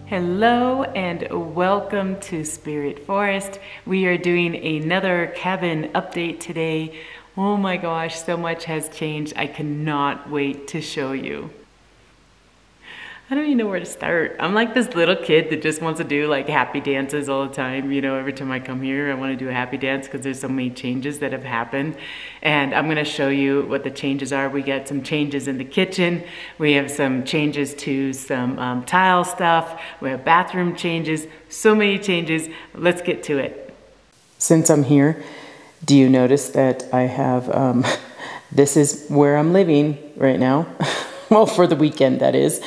Hello and welcome to Spirit Forest. We are doing another cabin update today. Oh my gosh, so much has changed. I cannot wait to show you. I don't even know where to start. I'm like this little kid that just wants to do like happy dances all the time. You know, every time I come here, I want to do a happy dance because there's so many changes that have happened. And I'm going to show you what the changes are. We got some changes in the kitchen. We have some changes to some tile stuff. We have bathroom changes. So many changes. Let's get to it. Since I'm here, do you notice that I have, this is where I'm living right now. Well, for the weekend, that is.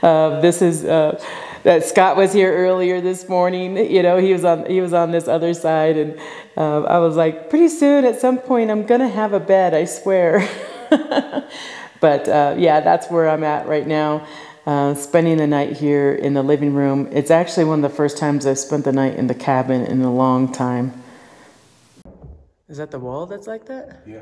This is that Scott was here earlier this morning. You know, he was on this other side, and I was like, pretty soon, at some point, I'm gonna have a bed. I swear. But yeah, that's where I'm at right now. Spending the night here in the living room. It's actually one of the first times I've spent the night in the cabin in a long time. Is that the wall that's like that? Yeah.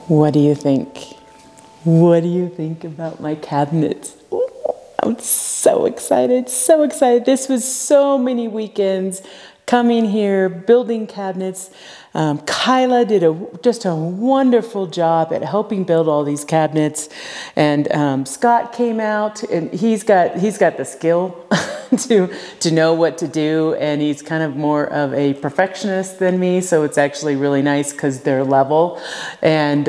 What do you think? What do you think about my cabinets? Ooh, I'm so excited, so excited. This was so many weekends coming here, building cabinets. Kyla did just a wonderful job at helping build all these cabinets, and Scott came out, and he's got the skill to know what to do, and he's kind of more of a perfectionist than me, so it's actually really nice because they're level, and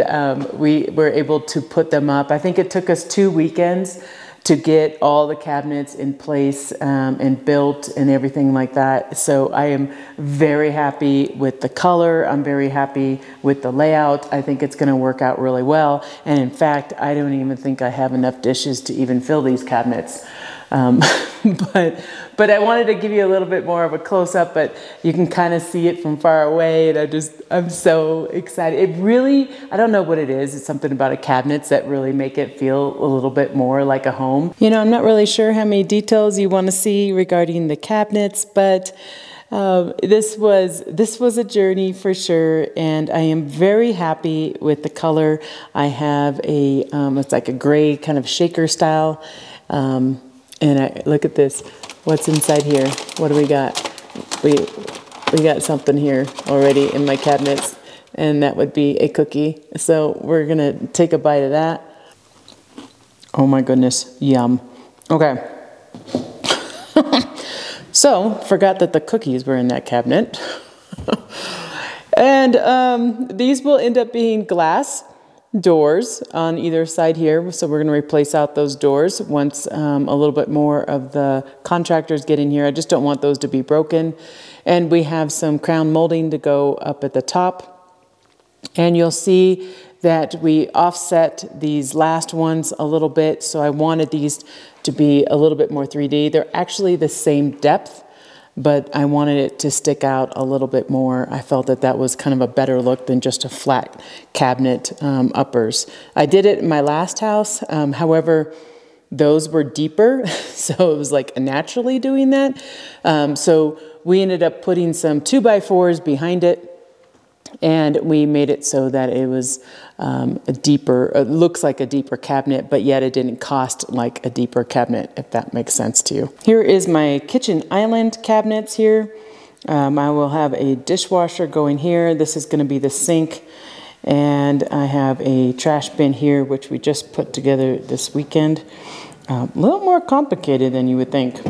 we were able to put them up. I think it took us 2 weekends to get all the cabinets in place and built and everything like that. So I am very happy with the color. I'm very happy with the layout. I think it's going to work out really well. And in fact, I don't even think I have enough dishes to even fill these cabinets. But I wanted to give you a little bit more of a close-up, but you can kind of see it from far away, and I'm so excited. It really, I don't know what it is. It's something about a cabinets that really make it feel a little bit more like a home. You know, I'm not really sure how many details you want to see regarding the cabinets, but this was a journey for sure, and I am very happy with the color. I have it's like a gray kind of shaker style. And look at this. What's inside here? What do we got? We got something here already in my cabinets, and that would be a cookie. So we're gonna take a bite of that. Oh my goodness, yum. Okay. So forgot that the cookies were in that cabinet. And these will end up being glass doors on either side here, so we're going to replace out those doors once a little bit more of the contractors get in here. I just don't want those to be broken. And we have some crown molding to go up at the top, and you'll see that we offset these last ones a little bit, so I wanted these to be a little bit more 3D. They're actually the same depth, but I wanted it to stick out a little bit more. I felt that that was kind of a better look than just a flat cabinet uppers. I did it in my last house. However, those were deeper, so it was like naturally doing that. So we ended up putting some 2x4s behind it, and we made it so that it was a deeper, it looks like a deeper cabinet, but yet it didn't cost like a deeper cabinet, if that makes sense to you. Here is my kitchen island cabinets here. I will have a dishwasher going here. This is going to be the sink, and I have a trash bin here, which we just put together this weekend. A little more complicated than you would think.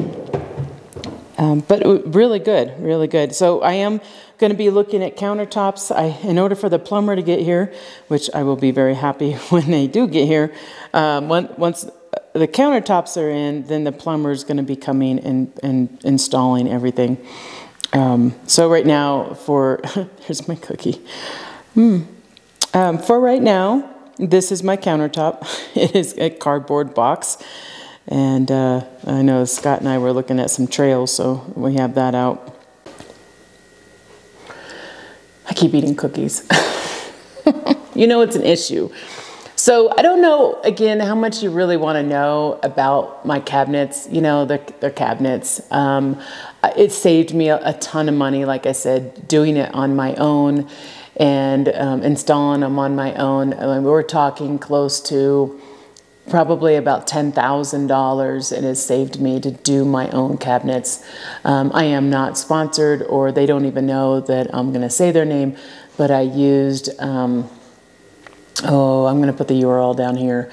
But really good, really good. So I am going to be looking at countertops. In order for the plumber to get here, which I will be very happy when they do get here, once the countertops are in, then the plumber is going to be coming and installing everything. So right now, here's my cookie. For right now, this is my countertop. It is a cardboard box. And I know Scott and I were looking at some trails, so we have that out. I keep eating cookies. You know it's an issue. So I don't know, again, how much you really want to know about my cabinets. You know, they're cabinets. It saved me a ton of money, like I said, doing it on my own and installing them on my own. We're talking close to probably about $10,000 it has saved me to do my own cabinets. I am not sponsored, or they don't even know that I'm going to say their name, but I used, I'm going to put the URL down here,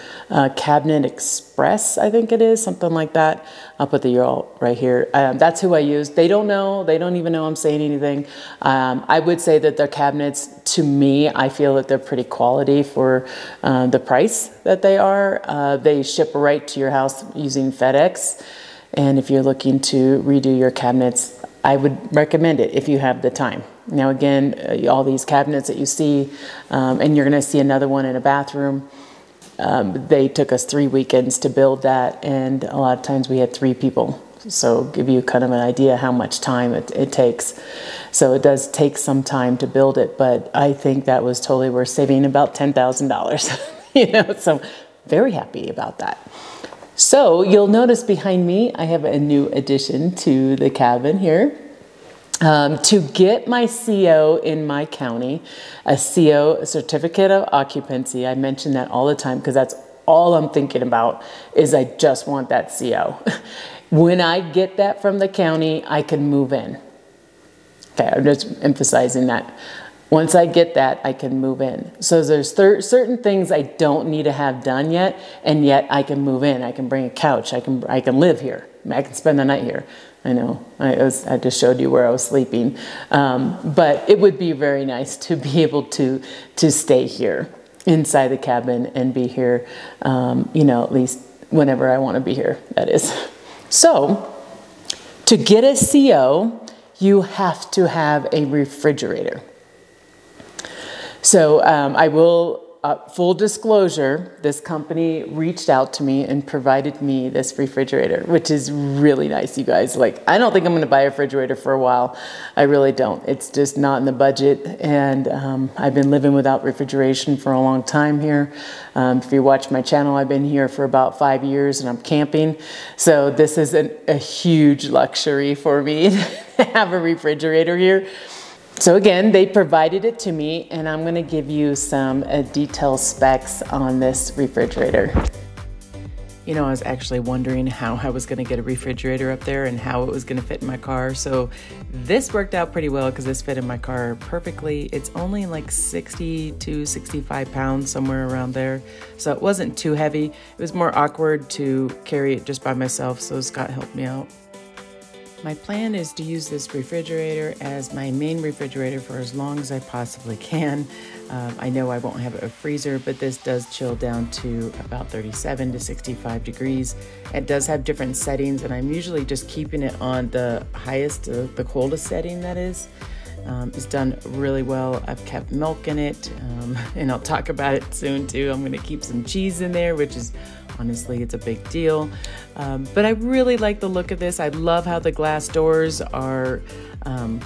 Cabinet Express, I think it is, something like that. I'll put the URL right here. That's who I use. They don't know. They don't even know I'm saying anything. I would say that their cabinets, to me, I feel that they're pretty quality for the price that they are. They ship right to your house using FedEx. And if you're looking to redo your cabinets, I would recommend it if you have the time. Now again, all these cabinets that you see, and you're going to see another one in a bathroom, they took us 3 weekends to build that, and a lot of times we had 3 people. So give you kind of an idea how much time it takes. So it does take some time to build it, but I think that was totally worth saving about $10,000. You know, so very happy about that. So you'll notice behind me, I have a new addition to the cabin here. To get my CO in my county, a CO, a certificate of occupancy, I mention that all the time because that's all I'm thinking about is I just want that CO. When I get that from the county, I can move in. I'm just emphasizing that. Once I get that, I can move in. So there's certain things I don't need to have done yet, and yet I can move in. I can bring a couch. I can live here. I can spend the night here. I know. I just showed you where I was sleeping, but it would be very nice to be able to stay here inside the cabin and be here, you know, at least whenever I want to be here. That is. So to get a CO, you have to have a refrigerator. So I will, full disclosure, this company reached out to me and provided me this refrigerator, which is really nice, you guys. Like, I don't think I'm going to buy a refrigerator for a while. I really don't. It's just not in the budget. And I've been living without refrigeration for a long time here. If you watch my channel, I've been here for about 5 years and I'm camping. So this is a huge luxury for me to have a refrigerator here. So again, they provided it to me, and I'm gonna give you some detailed specs on this refrigerator. You know, I was actually wondering how I was gonna get a refrigerator up there and how it was gonna fit in my car. So this worked out pretty well because this fit in my car perfectly. It's only like 60 to 65 pounds, somewhere around there. So it wasn't too heavy. It was more awkward to carry it just by myself, so Scott helped me out. My plan is to use this refrigerator as my main refrigerator for as long as I possibly can. I know I won't have a freezer, but this does chill down to about 37 to 65 degrees. It does have different settings, and I'm usually just keeping it on the highest, the coldest setting, that is. It's done really well. I've kept milk in it, and I'll talk about it soon too. I'm gonna keep some cheese in there, which is, honestly, it's a big deal. But I really like the look of this. I love how the glass doors are,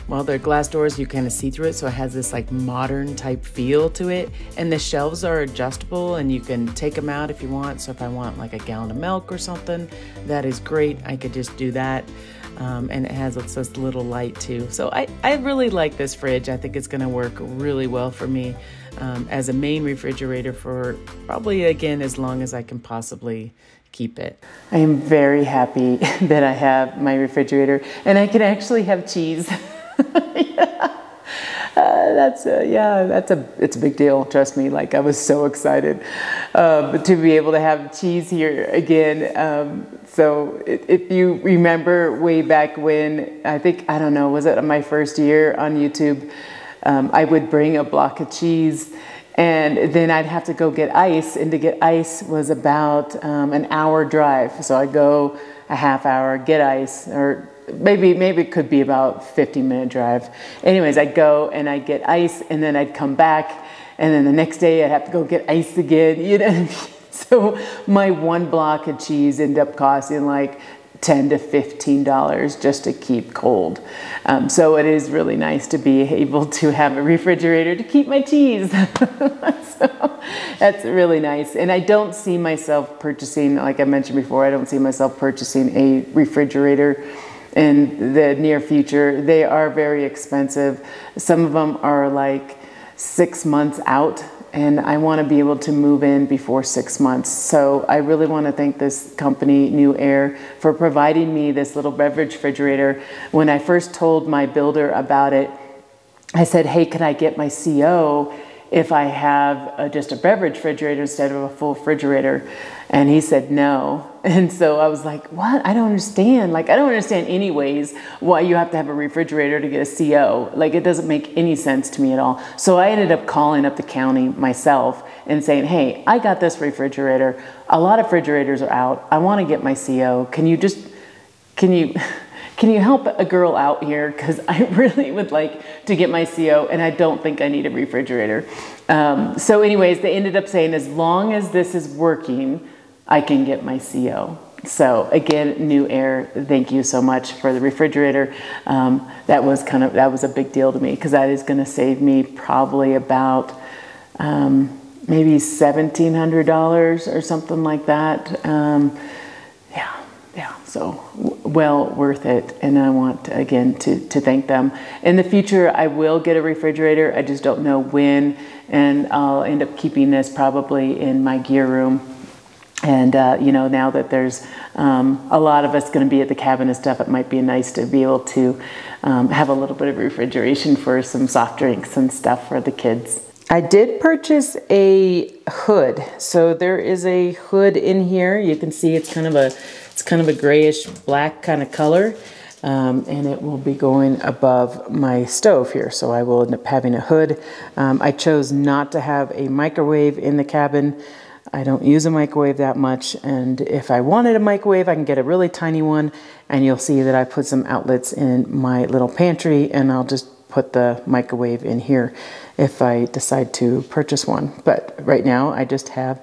well, they're glass doors, you kind of see through it, so it has this like modern type feel to it. And the shelves are adjustable and you can take them out if you want. So if I want like a gallon of milk or something, that is great. I could just do that. And it has this little light too. So I really like this fridge. I think it's gonna work really well for me as a main refrigerator for probably, again, as long as I can possibly keep it. I am very happy that I have my refrigerator and I can actually have cheese. Yeah. It's a big deal. Trust me. Like, I was so excited to be able to have cheese here again. So if you remember way back when, I don't know, was it my first year on YouTube? I would bring a block of cheese and then I'd have to go get ice, and to get ice was about an hour drive. So I'd go a half hour, get ice, or maybe it could be about 15-minute drive. Anyways, I'd go and I'd get ice, and then I'd come back, and then the next day I'd have to go get ice again, you know. So my one block of cheese ended up costing like $10 to $15 just to keep cold. So it is really nice to be able to have a refrigerator to keep my cheese. So that's really nice. And I don't see myself purchasing, like I mentioned before, I don't see myself purchasing a refrigerator in the near future. They are very expensive. Some of them are like 6 months out, and I want to be able to move in before 6 months. So I really want to thank this company, New Air, for providing me this little beverage refrigerator. When I first told my builder about it, I said, hey, can I get my CO if I have just a beverage refrigerator instead of a full refrigerator? And he said no. And so I was like, what? I don't understand. Like, I don't understand anyways why you have to have a refrigerator to get a CO. Like, it doesn't make any sense to me at all. So I ended up calling up the county myself and saying, hey, I got this refrigerator. A lot of refrigerators are out. I want to get my CO. Can you help a girl out here? Because I really would like to get my CO, and I don't think I need a refrigerator. So anyways, they ended up saying, as long as this is working, I can get my CO. So again, New Air, thank you so much for the refrigerator. That was a big deal to me, because that is going to save me probably about maybe $1,700 or something like that. Yeah, so well worth it. And I want, again, to thank them. In the future, I will get a refrigerator. I just don't know when. And I'll end up keeping this probably in my gear room. And, you know, now that there's a lot of us going to be at the cabin and stuff, it might be nice to be able to have a little bit of refrigeration for some soft drinks and stuff for the kids. I did purchase a hood. So there is a hood in here. You can see it's kind of a grayish black kind of color. And it will be going above my stove here. So I will end up having a hood. I chose not to have a microwave in the cabin. I don't use a microwave that much, and if I wanted a microwave, I can get a really tiny one, and you'll see that I put some outlets in my little pantry, and I'll just put the microwave in here if I decide to purchase one. But right now, I just have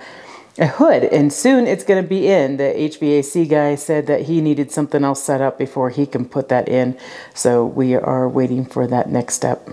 a hood, and soon it's going to be in. The HVAC guy said that he needed something else set up before he can put that in, so we are waiting for that next step.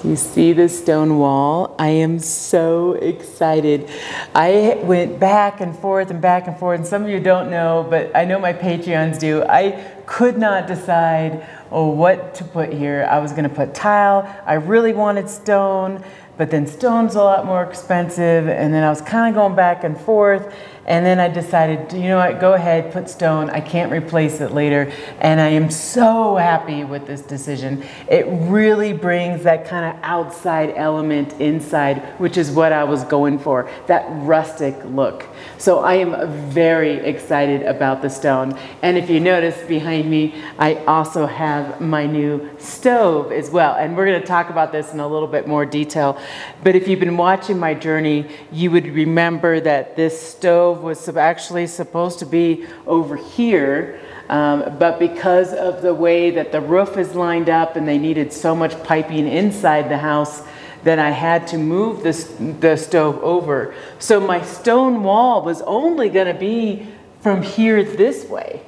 You see the stone wall? I am so excited. I went back and forth, and some of you don't know, but I know my Patreons do. I could not decide what to put here. I was gonna put tile. I really wanted stone, but then stone's a lot more expensive, and then I was kind of going back and forth, and then I decided, you know what, go ahead, put stone. I can't replace it later, and I am so happy with this decision. It really brings that kind of outside element inside, which is what I was going for, that rustic look. So I am very excited about the stone. And if you notice behind me, I also have my new stove as well. And we're gonna talk about this in a little bit more detail. But if you've been watching my journey, you would remember that this stove was actually supposed to be over here, but because of the way that the roof is lined up and they needed so much piping inside the house, that I had to move the stove over. So my stone wall was only gonna be from here this way.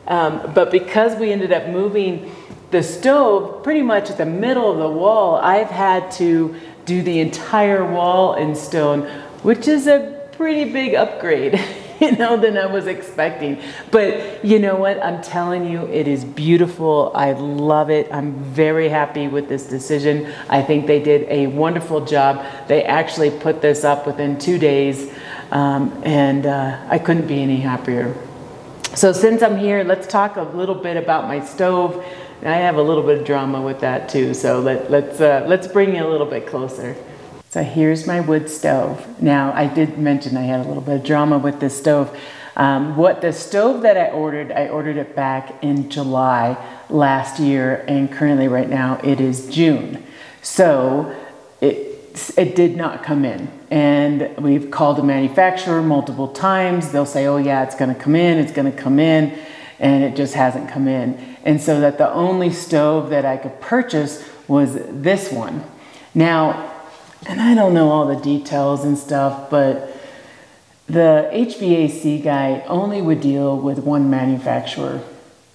But because we ended up moving the stove pretty much at the middle of the wall, I've had to do the entire wall in stone, which is a pretty big upgrade, you know, than I was expecting. But you know what? I'm telling you, it is beautiful. I love it. I'm very happy with this decision. I think they did a wonderful job. They actually put this up within 2 days, and I couldn't be any happier. So since I'm here, let's talk a little bit about my stove. I have a little bit of drama with that too, so let's bring it a little bit closer. So here's my wood stove. Now, I did mention I had a little bit of drama with this stove. What the stove that I ordered it back in July last year, and currently right now it is June. So it did not come in. And we've called the manufacturer multiple times. They'll say, oh yeah, it's gonna come in, and it just hasn't come in. And so that the only stove that I could purchase was this one. Now, and I don't know all the details and stuff, but the HVAC guy only would deal with one manufacturer,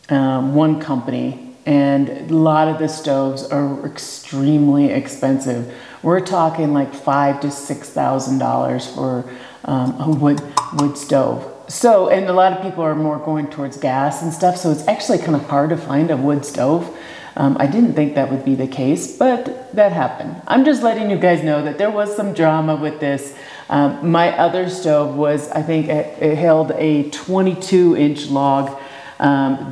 one company, and a lot of the stoves are extremely expensive. We're talking like $5,000 to $6,000 for a wood stove. So, and a lot of people are more going towards gas and stuff, so it's actually kind of hard to find a wood stove. I didn't think that would be the case, but that happened. I'm just letting you guys know that there was some drama with this. My other stove was, I think it held a 22-inch log.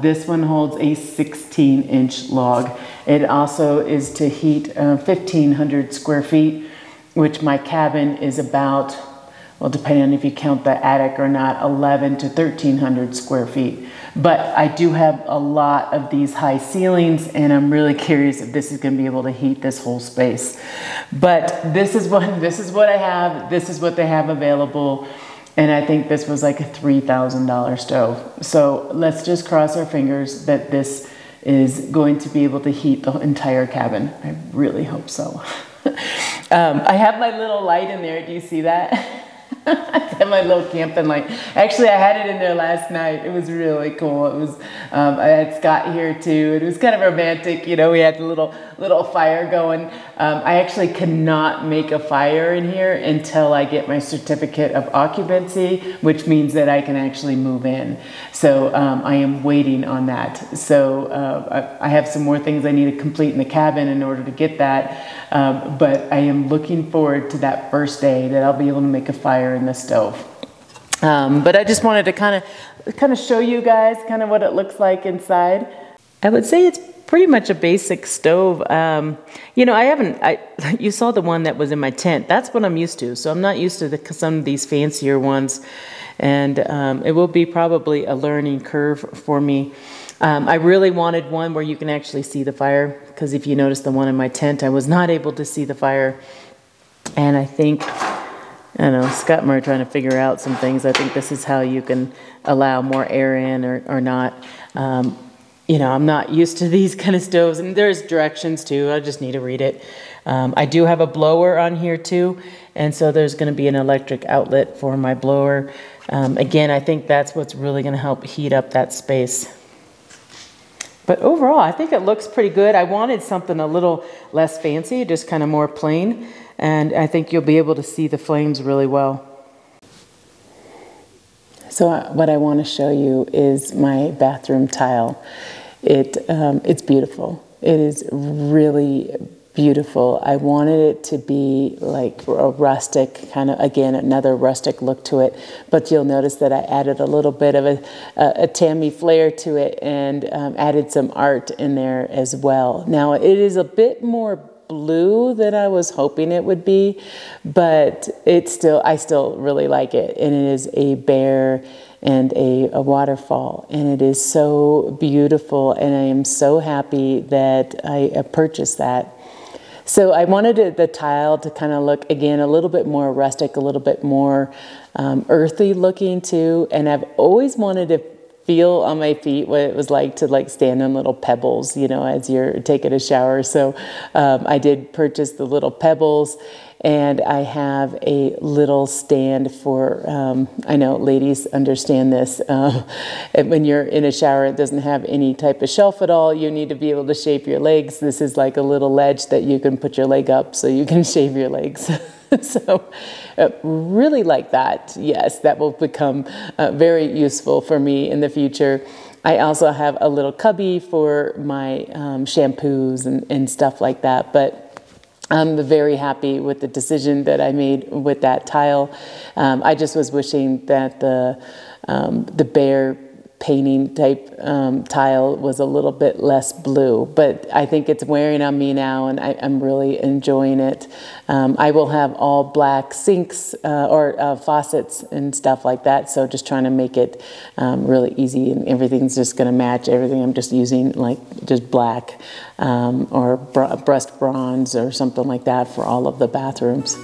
This one holds a 16-inch log. It also is to heat 1,500 square feet, which my cabin is about, well, depending on if you count the attic or not, 1,100 to 1,300 square feet. But I do have a lot of these high ceilings, and I'm really curious if this is going to be able to heat this whole space. But this is what I have. This is what they have available, and I think this was like a $3,000 stove. So let's just cross our fingers that this is going to be able to heat the entire cabin. I really hope so. I have my little light in there. Do you see that? I have my little camping light. Actually, I had it in there last night. It was really cool. It was. I had Scott here too. It was kind of romantic. You know, we had the little fire going. I actually cannot make a fire in here until I get my certificate of occupancy, which means that I can actually move in. So I am waiting on that. So I have some more things I need to complete in the cabin in order to get that. But I am looking forward to that first day that I'll be able to make a fire in the stove. But I just wanted to kind of show you guys kind of what it looks like inside. I would say it's pretty much a basic stove. You know, you saw the one that was in my tent. That's what I'm used to. So I'm not used to some of these fancier ones. And it will be probably a learning curve for me. I really wanted one where you can actually see the fire, because if you notice the one in my tent, I was not able to see the fire. And I think, I don't know, Scott and I are trying to figure out some things. I think this is how you can allow more air in or not. You know, I'm not used to these kind of stoves, and there's directions too. I just need to read it. I do have a blower on here too, and so there's going to be an electric outlet for my blower. Again, I think that's what's really going to help heat up that space. But overall, I think it looks pretty good. I wanted something a little less fancy, just kind of more plain, and I think you'll be able to see the flames really well. So what I want to show you is my bathroom tile. It's beautiful. It is really beautiful. I wanted it to be like a rustic, kind of, again, another rustic look to it. But you'll notice that I added a little bit of a Tammy flair to it, and added some art in there as well. Now, it is a bit more blue than I was hoping it would be, but I still really like it. And it is a bear and a waterfall, and it is so beautiful, and I am so happy that I purchased that. So I wanted the tile to kind of look, again, a little bit more rustic, a little bit more earthy looking too, and I've always wanted to feel on my feet what it was like to stand on little pebbles, you know, as you're taking a shower. So I did purchase the little pebbles, and I have a little stand for, I know ladies understand this, when you're in a shower, it doesn't have any type of shelf at all. You need to be able to shave your legs. This is like a little ledge that you can put your leg up so you can shave your legs. So really like that. Yes, that will become very useful for me in the future. I also have a little cubby for my shampoos and stuff like that. But I'm very happy with the decision that I made with that tile. I just was wishing that the bear painting type tile was a little bit less blue, but I think it's wearing on me now, and I'm really enjoying it. I will have all black sinks or faucets and stuff like that, so just trying to make it really easy, and everything's just going to match everything. I'm just using just black or brushed bronze or something like that for all of the bathrooms.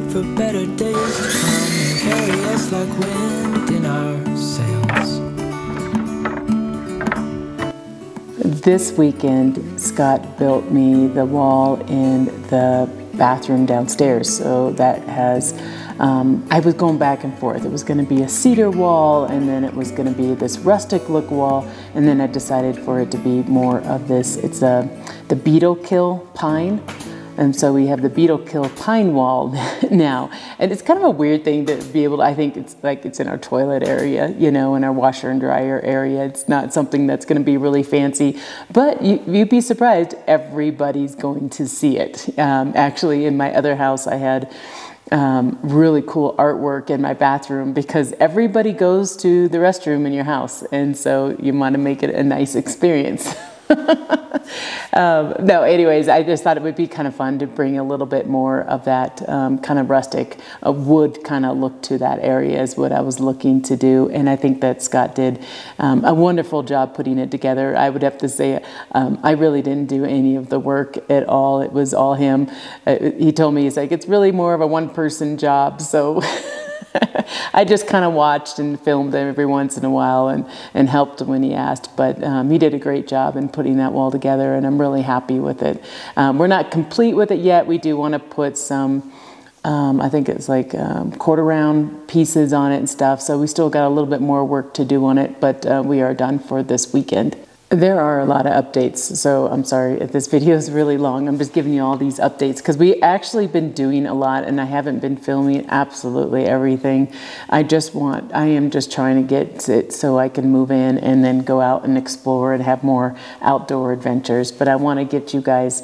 For better days to come and carry us like wind in our sails. This weekend, Scott built me the wall in the bathroom downstairs. So that has, I was going back and forth. It was going to be a cedar wall, and then it was going to be this rustic look wall, and then I decided for it to be more of this. It's the beetle kill pine. And so we have the beetle kill pine wall now. And it's kind of a weird thing to be able to, I think it's like it's in our toilet area, you know, in our washer and dryer area. It's not something that's going to be really fancy, but you'd be surprised, everybody's going to see it. Actually, in my other house, I had really cool artwork in my bathroom because everybody goes to the restroom in your house. And so you want to make it a nice experience. No, anyways, I just thought it would be kind of fun to bring a little bit more of that kind of rustic wood kind of look to that area is what I was looking to do. And I think that Scott did a wonderful job putting it together. I would have to say I really didn't do any of the work at all. It was all him. He told me, he's like, it's really more of a one-person job. So I just kind of watched and filmed every once in a while and helped when he asked, but he did a great job in putting that wall together, and I'm really happy with it. We're not complete with it yet. We do want to put some, I think it's like quarter round pieces on it and stuff, so we still got a little bit more work to do on it, but we are done for this weekend. There are a lot of updates, so I'm sorry if this video is really long. I'm just giving you all these updates because we actually been doing a lot and I haven't been filming absolutely everything. I am just trying to get it so I can move in and then go out and explore and have more outdoor adventures. But I want to get you guys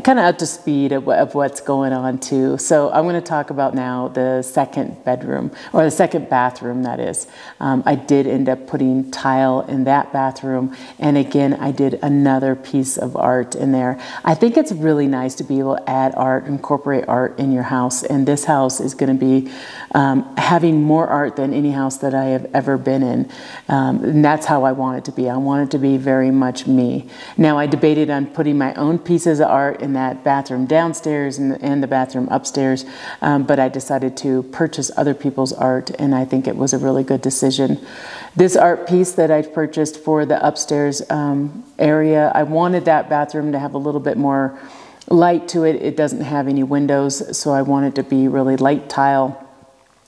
kind of up to speed of what's going on too. So I'm going to talk about now the second bedroom, or the second bathroom, that is. I did end up putting tile in that bathroom, and again, I did another piece of art in there. I think it's really nice to be able to add art, incorporate art in your house. And this house is going to be having more art than any house that I have ever been in. And that's how I want it to be. I want it to be very much me. Now, I debated on putting my own pieces of art in that bathroom downstairs and the bathroom upstairs, but I decided to purchase other people's art, and I think it was a really good decision. This art piece that I purchased for the upstairs area, I wanted that bathroom to have a little bit more light to it. It doesn't have any windows, so I want it to be really light tile.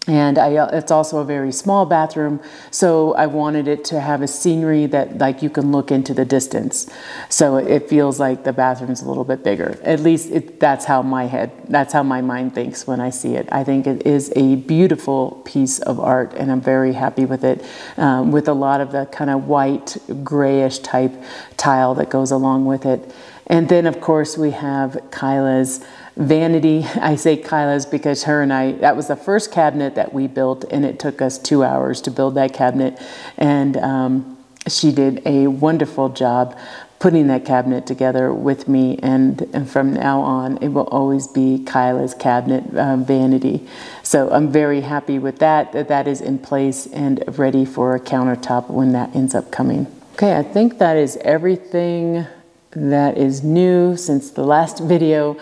And it's also a very small bathroom, so I wanted it to have a scenery that like you can look into the distance. So it feels like the bathroom's a little bit bigger. At least that's how my mind thinks when I see it. I think it is a beautiful piece of art, and I'm very happy with it, with a lot of the kind of white, grayish type tile that goes along with it. And then, of course, we have Kyla's vanity. I say Kyla's because that was the first cabinet that we built, and it took us 2 hours to build that cabinet. And she did a wonderful job putting that cabinet together with me. And from now on, it will always be Kyla's cabinet vanity. So I'm very happy with that is in place and ready for a countertop when that ends up coming. Okay, I think that is everything that is new since the last video.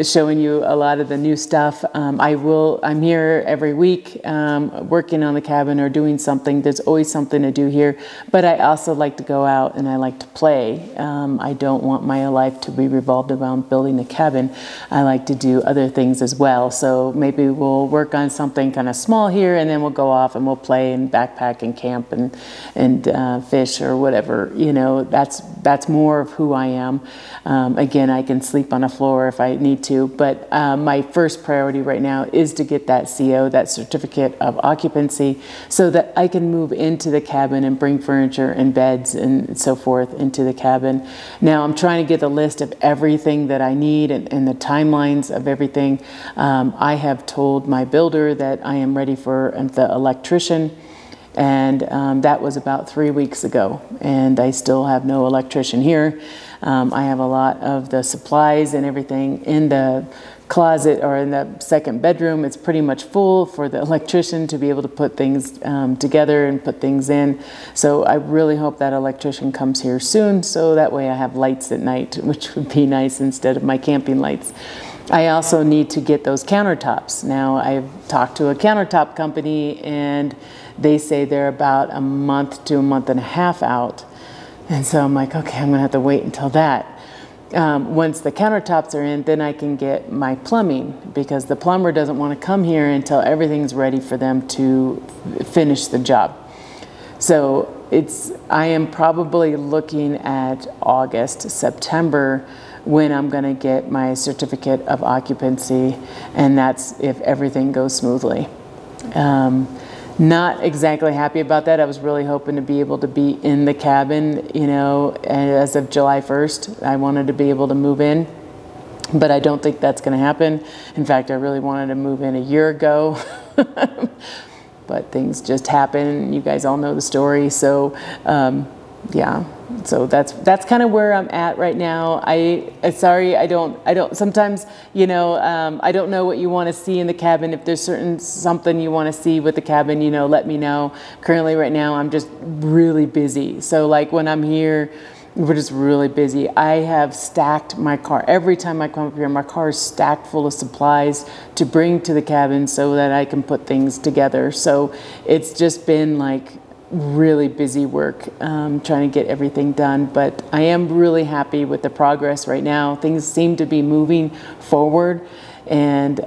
Showing you a lot of the new stuff. I'm here every week working on the cabin or doing something. There's always something to do here, but I also like to go out and I like to play. I don't want my life to be revolved around building a cabin. I like to do other things as well. So maybe we'll work on something kind of small here, and then we'll go off and we'll play and backpack and camp and fish or whatever. You know, that's more of who I am. Again, I can sleep on a floor if I need to, but my first priority right now is to get that CO, that certificate of occupancy, so that I can move into the cabin and bring furniture and beds and so forth into the cabin. Now I'm trying to get the list of everything that I need and the timelines of everything. I have told my builder that I am ready for the electrician, and that was about 3 weeks ago, and I still have no electrician here. I have a lot of the supplies and everything in the closet or in the second bedroom. It's pretty much full for the electrician to be able to put things together and put things in. So I really hope that electrician comes here soon, so that way I have lights at night, which would be nice instead of my camping lights. I also need to get those countertops. Now, I've talked to a countertop company, and they say they're about a month to a month and a half out. And so I'm like, okay, I'm gonna have to wait until that. Once the countertops are in, then I can get my plumbing, because the plumber doesn't want to come here until everything's ready for them to finish the job. So I am probably looking at August, September, when I'm going to get my certificate of occupancy, and that's if everything goes smoothly. Not exactly happy about that. I was really hoping to be able to be in the cabin, you know, as of July 1st. I wanted to be able to move in, but I don't think that's going to happen. In fact, I really wanted to move in a year ago, but things just happen. You guys all know the story. So, yeah, so that's kind of where I'm at right now. Sorry, I don't sometimes, you know, I don't know what you want to see in the cabin. If there's something you want to see with the cabin, you know, let me know. Currently right now, I'm just really busy. So like when I'm here, we're just really busy. I have stacked my car. Every time I come up here, my car is stacked full of supplies to bring to the cabin so that I can put things together. So it's just been like really busy work, trying to get everything done, but I am really happy with the progress right now. Things seem to be moving forward, and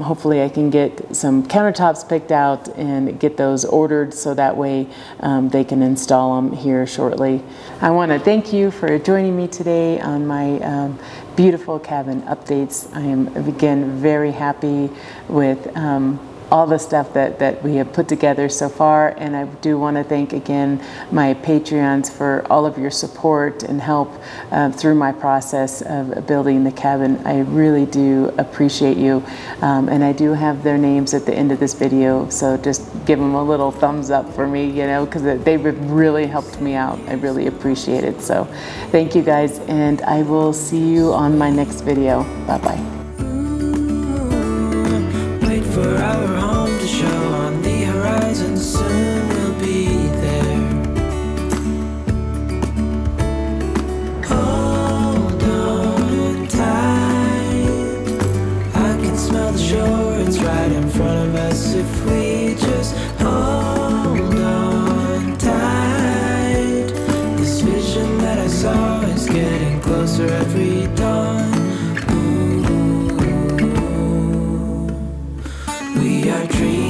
hopefully I can get some countertops picked out and get those ordered so that way they can install them here shortly. I want to thank you for joining me today on my beautiful cabin updates. I am again very happy with all the stuff that we have put together so far, and I do want to thank again my Patreons for all of your support and help through my process of building the cabin. I really do appreciate you, and I do have their names at the end of this video, so just give them a little thumbs up for me, you know, because they've really helped me out. I really appreciate it. So thank you guys, and I will see you on my next video. Bye bye. Wait for our home to show on the horizon, soon we'll be there. Hold on tight, I can smell the shore, it's right in front of us if we just hold on tight. This vision that I saw is getting closer every dawn. We are dreaming.